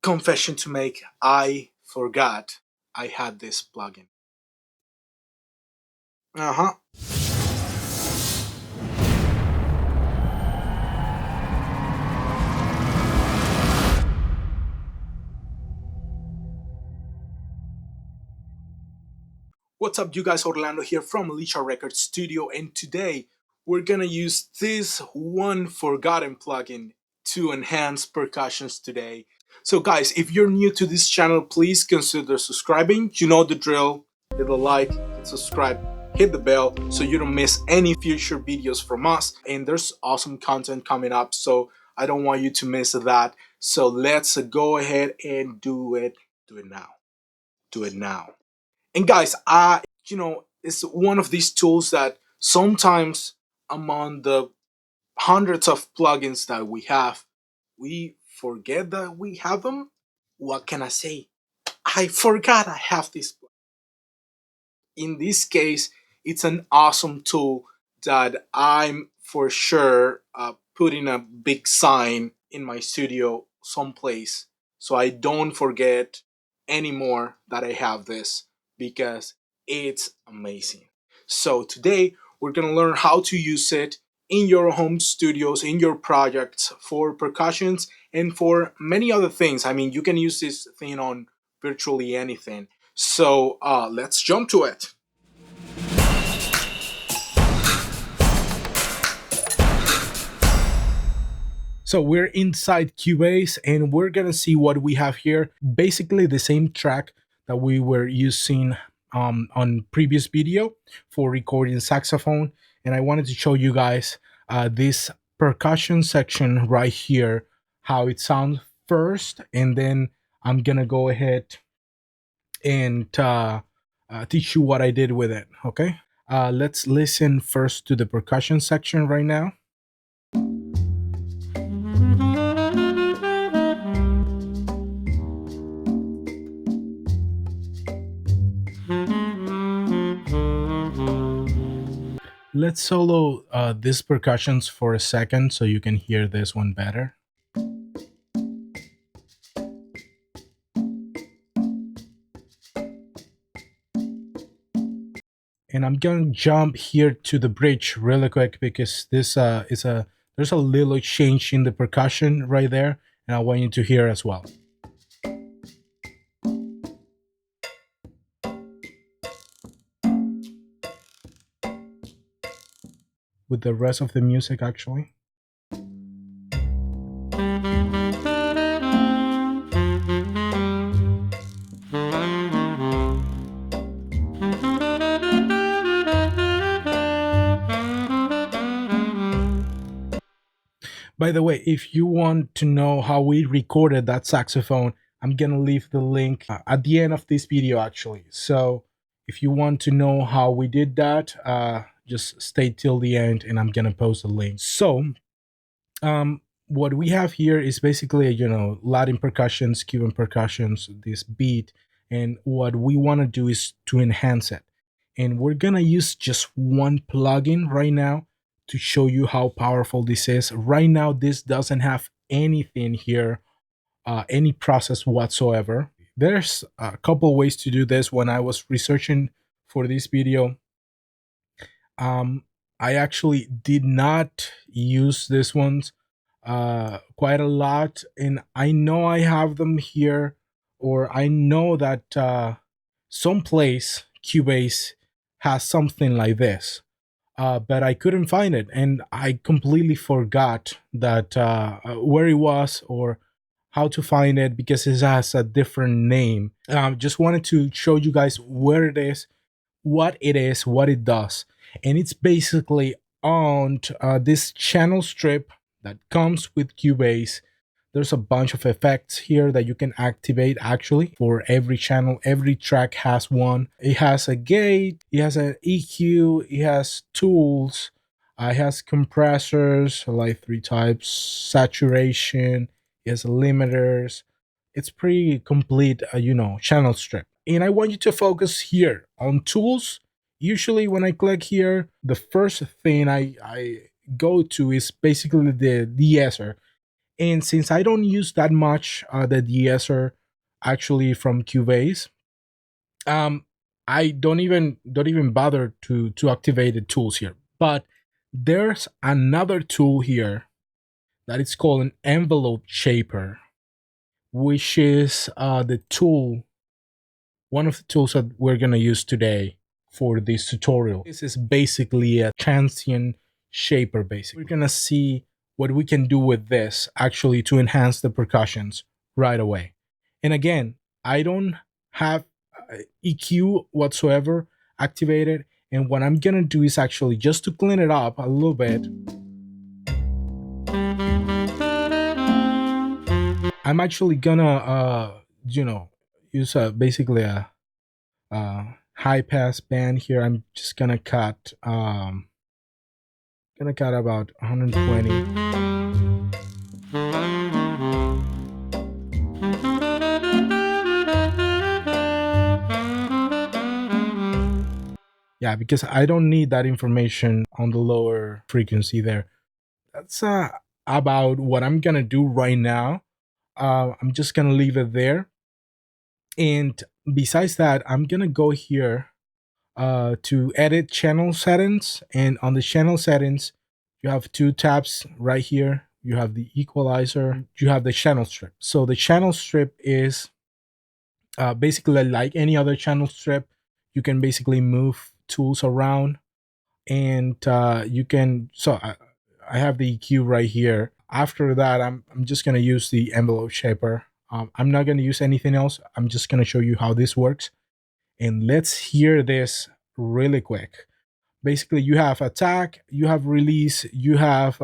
Confession to make, I forgot I had this plugin. Uh-huh. What's up, you guys? Orlando here from Alicia Records Studio, and today we're gonna use this one forgotten plugin to enhance percussions today. So guys, if you're new to this channel, please consider subscribing. You know the drill. Hit the like, hit subscribe, hit the bell so you don't miss any future videos from us. And there's awesome content coming up, so I don't want you to miss that. So let's go ahead and do it. Do it now. Do it now. And guys, it's one of these tools that sometimes among the hundreds of plugins that we forget that we have them. What can I say? I forgot I have this. In this case, it's an awesome tool that I'm for sure putting a big sign in my studio someplace so I don't forget anymore that I have this because it's amazing. So today we're gonna learn how to use it in your home studios, in your projects for percussions and for many other things. I mean, you can use this thing on virtually anything. So let's jump to it. So we're inside Cubase and we're gonna see what we have here. Basically the same track that we were using on previous video for recording saxophone. And I wanted to show you guys this percussion section right here, how it sounds first, and then I'm gonna go ahead and teach you what I did with it, okay? Let's listen first to the percussion section right now. Let's solo these percussions for a second so you can hear this one better. And I'm gonna jump here to the bridge really quick because this there's a little change in the percussion right there, and I want you to hear as well. With the rest of the music actually. By the way, if you want to know how we recorded that saxophone, I'm gonna leave the link at the end of this video actually. So if you want to know how we did that, just stay till the end and I'm gonna post a link. So what we have here is basically, Latin percussions, Cuban percussions, this beat, and what we want to do is to enhance it. And we're gonna use just one plugin right now to show you how powerful this is. Right now, this doesn't have anything here, any process whatsoever. There's a couple ways to do this. When I was researching for this video, I actually did not use this ones quite a lot, and I know I have them here, or I know that someplace Cubase has something like this, but I couldn't find it, and I completely forgot that where it was or how to find it because it has a different name. Just wanted to show you guys where it is, what it does, and it's basically on this channel strip that comes with Cubase. There's a bunch of effects here that you can activate actually for every channel. Every track has one. It has a gate, it has an EQ, it has tools, it has compressors, like three types, saturation, it has limiters. It's pretty complete, channel strip. And I want you to focus here on tools. Usually when I click here, the first thing I go to is basically the de-esser. And since I don't use that much the de-esser actually from Cubase, um, I don't even bother to activate the tools here. But there's another tool here that is called an envelope shaper, which is the tool, one of the tools that we're gonna use today for this tutorial. This is basically a transient shaper. Basically, we're gonna see what we can do with this actually to enhance the percussions right away. And again, I don't have EQ whatsoever activated. And what I'm gonna do is actually just to clean it up a little bit, I'm actually gonna use basically a high pass band here. I'm just gonna cut about 120. Yeah, because I don't need that information on the lower frequency there. That's about what I'm gonna do right now. I'm just gonna leave it there. And besides that, I'm gonna go here to edit channel settings. And on the channel settings, you have two tabs right here. You have the equalizer, you have the channel strip. So the channel strip is basically like any other channel strip. You can basically move tools around, and you can. So I have the EQ right here. After that, I'm just gonna use the envelope shaper. I'm not gonna use anything else. I'm just gonna show you how this works, and let's hear this really quick. Basically, you have attack, you have release, you have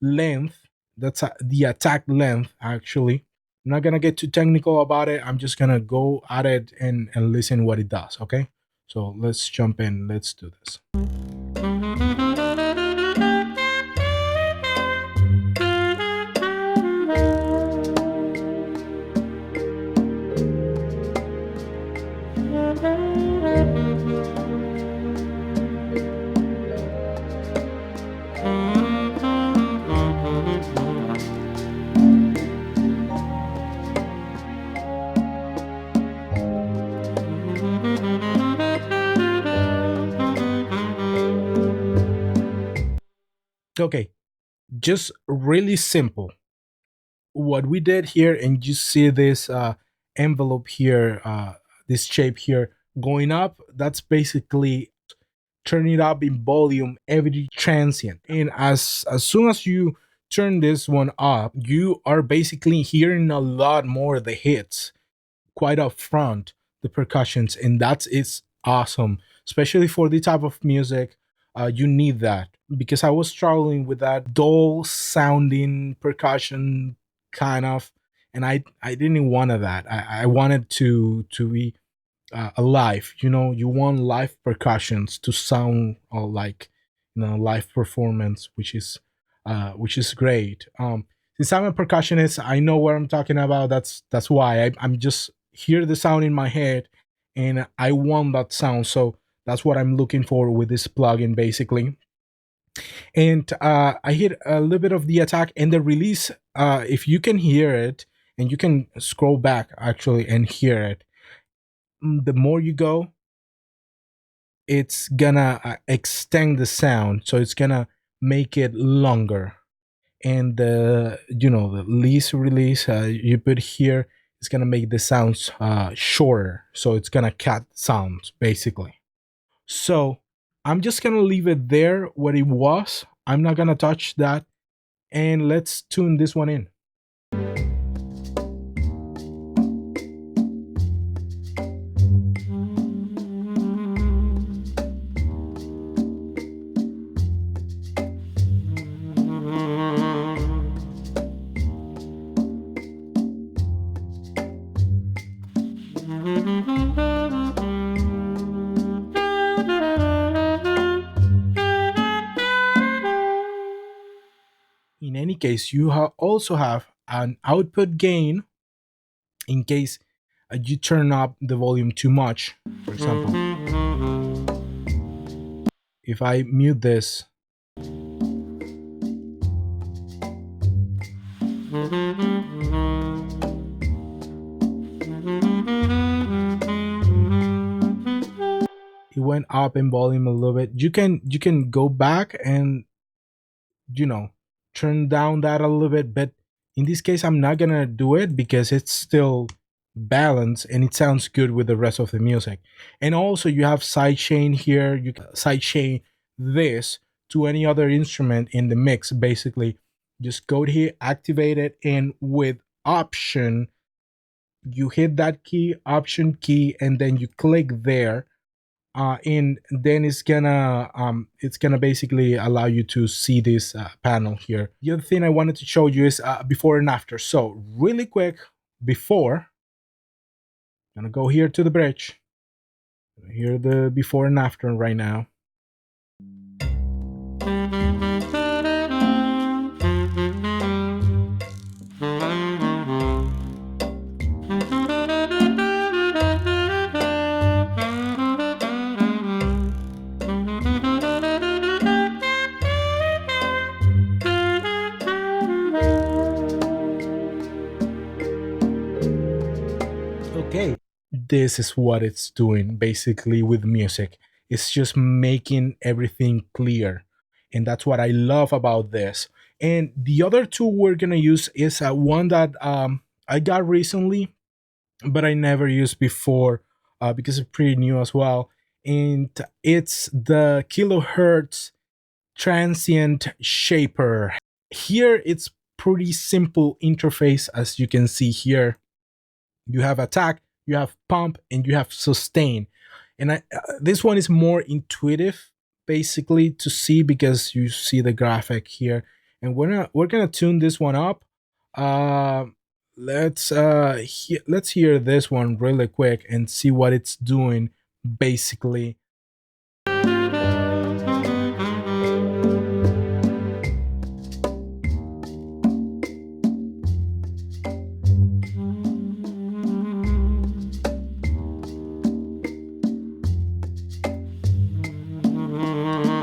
length. That's the attack length actually. I'm not gonna get too technical about it. I'm just gonna go at it and listen what it does. Okay, so let's jump in. Let's do this. Okay, just really simple. What we did here, and you see this envelope here, this shape here going up, that's basically turn it up in volume every transient. And as soon as you turn this one up, you are basically hearing a lot more of the hits quite up front, the percussions, and that's it's awesome, especially for the type of music. You need that, because I was struggling with that dull sounding percussion kind of, and I didn't want that. I wanted to be alive. You want live percussions to sound like live performance, which is great. Since I'm a percussionist, I know what I'm talking about. That's why I'm just hear the sound in my head, and I want that sound. So that's what I'm looking for with this plugin, basically. And I hit a little bit of the attack and the release. If you can hear it, and you can scroll back actually and hear it, the more you go, it's gonna extend the sound, so it's gonna make it longer. And the least release you put here is gonna make the sounds shorter, so it's gonna cut sounds basically. So I'm just gonna leave it there where it was. I'm not gonna touch that, and let's tune this one in. In any case, you also have an output gain in case you turn up the volume too much. For example, if I mute this, It went up in volume a little bit. You can go back and you know turn down that a little bit, but in this case I'm not gonna do it because it's still balanced and it sounds good with the rest of the music. And also you have sidechain here. You can sidechain this to any other instrument in the mix. Basically just go here, activate it, and with option you hit that key, option key, and then you click there, and then it's gonna basically allow you to see this panel here. The other thing I wanted to show you is before and after. So really quick, before, I'm gonna go here to the bridge. Here the before and after right now. Okay, this is what it's doing basically with music. It's just making everything clear, and that's what I love about this. And the other tool we're gonna use is one that I got recently, but I never used before because it's pretty new as well. And it's the kilohertz transient shaper. Here it's pretty simple interface. As you can see here, you have attack, you have pump, and you have sustain. And this one is more intuitive basically to see because you see the graphic here. And we're gonna tune this one up. uh, let's hear this one really quick and see what it's doing basically.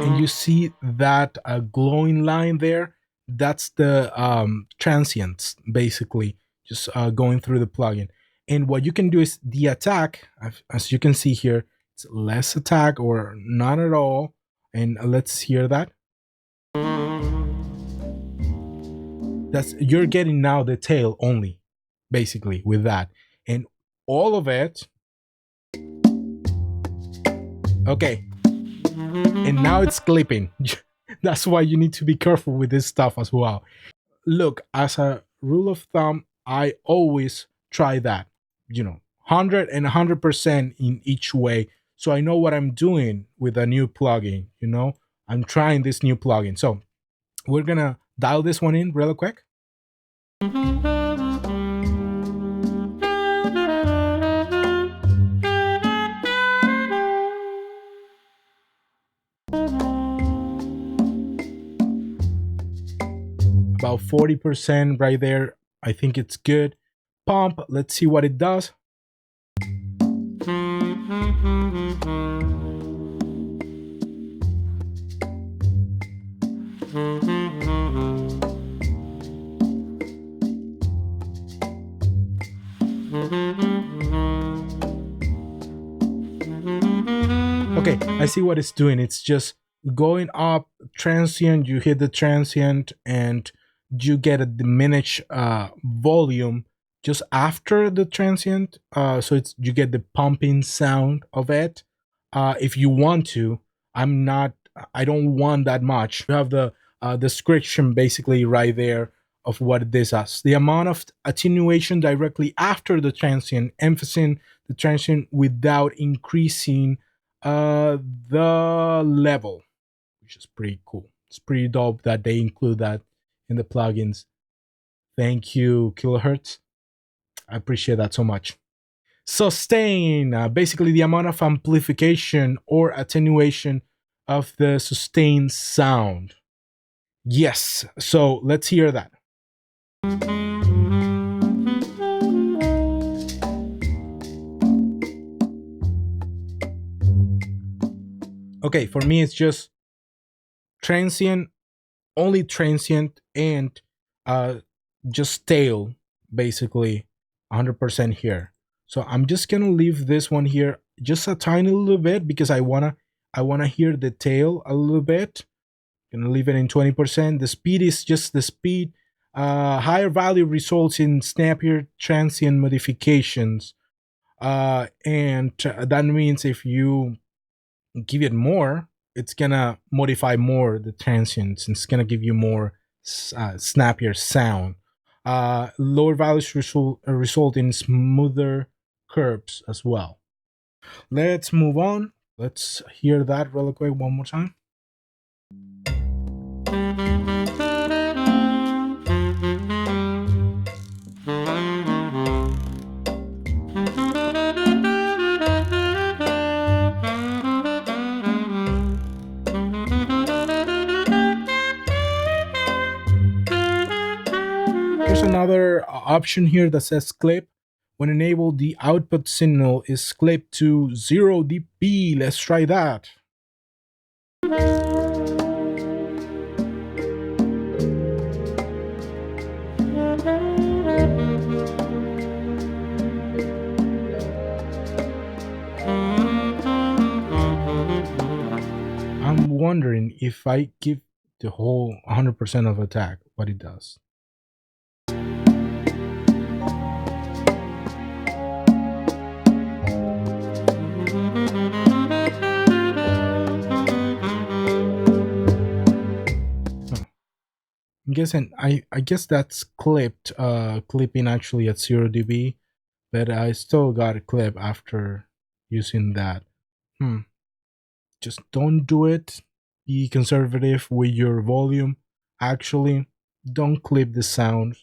And you see that glowing line there, that's the transients basically just going through the plugin. And what you can do is the attack, as you can see here, it's less attack or not at all. And let's hear that. That's, you're getting now the tail only basically with that. And all of it, okay, and now it's clipping. That's why you need to be careful with this stuff as well. Look, as a rule of thumb, I always try that, 100 and 100% in each way. So I know what I'm doing with a new plugin, I'm trying this new plugin. So we're going to dial this one in real quick. About 40% right there. I think it's good. Pump, let's see what it does. Okay, I see what it's doing. It's just going up transient. You hit the transient and you get a diminished volume just after the transient. So it's, you get the pumping sound of it. If you want to, I don't want that much. You have the description basically right there of what this does. The amount of attenuation directly after the transient, emphasizing the transient without increasing the level, which is pretty cool. It's pretty dope that they include that in the plugins. Thank you, Kilohertz. I appreciate that so much. Sustain, basically the amount of amplification or attenuation of the sustained sound. Yes, so let's hear that. Okay, for me it's just transient, only transient, and just tail, basically 100% here. So I'm just gonna leave this one here just a tiny little bit because I wanna hear the tail a little bit. Gonna leave it in 20%. The speed is just the speed. Higher value results in snappier transient modifications. And that means if you give it more, it's gonna modify more the transients. It's gonna give you more snappier sound. Lower values result in smoother curves as well. Let's move on. Let's hear that really quick one more time. There's another option here that says clip. When enabled, the output signal is clipped to 0 dB. Let's try that. I'm wondering if I give the whole 100% of attack, what it does. Huh. I'm guessing I guess that's clipping actually at 0 dB, but I still got a clip after using that. Hmm. Just don't do it. Be conservative with your volume. Actually, don't clip the sound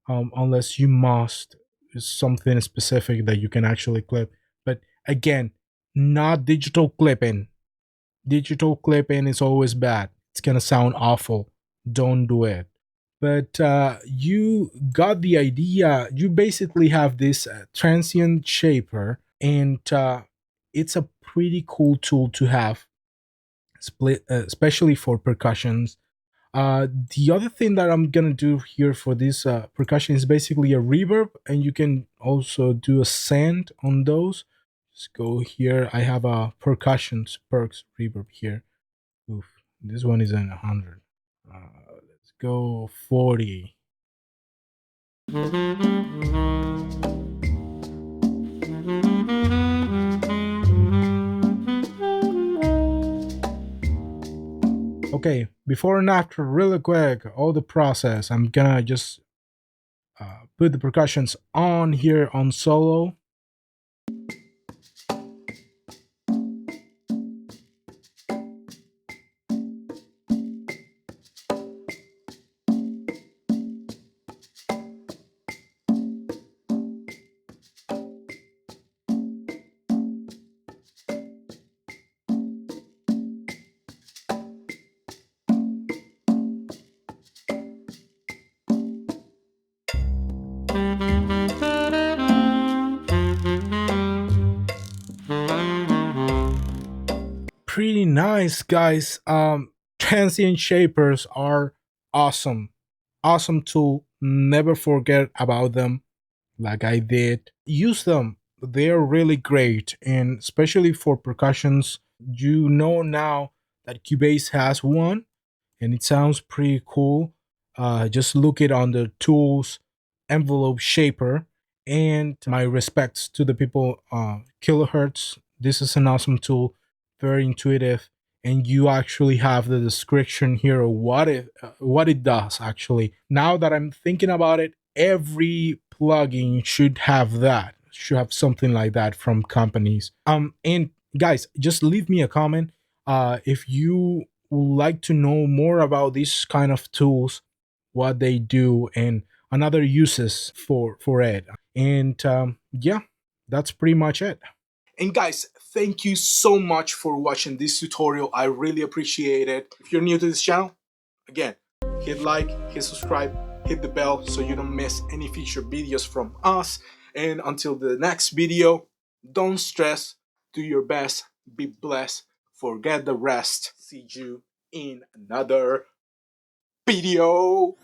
unless you must. It's something specific that you can actually clip. But again, not digital clipping. Digital clipping is always bad. It's gonna sound awful. Don't do it. But you got the idea. You basically have this transient shaper, and it's a pretty cool tool to have, especially for percussions. The other thing that I'm gonna do here for this percussion is basically a reverb, and you can also do a send on those. Let's go here. I have a percussions perks reverb here. Oof, this one is in 100. Let's go 40. Okay, before and after, really quick, all the process. I'm gonna just put the percussions on here on solo. Pretty nice, guys. Transient shapers are awesome. Awesome tool. Never forget about them like I did. Use them. They're really great. And especially for percussions, you know now that Cubase has one and it sounds pretty cool. Just look it on the tools envelope shaper. And my respects to the people, Kilohertz. This is an awesome tool, very intuitive, and you actually have the description here of what it does. Actually, now that I'm thinking about it, every plugin should have that. Should have something like that from companies. And guys, just leave me a comment if you would like to know more about these kind of tools, what they do, and another uses for it. And yeah, that's pretty much it. And guys, thank you so much for watching this tutorial. I really appreciate it. If you're new to this channel, again, hit like, hit subscribe, hit the bell so you don't miss any future videos from us. And until the next video, don't stress, do your best, be blessed, forget the rest. See you in another video.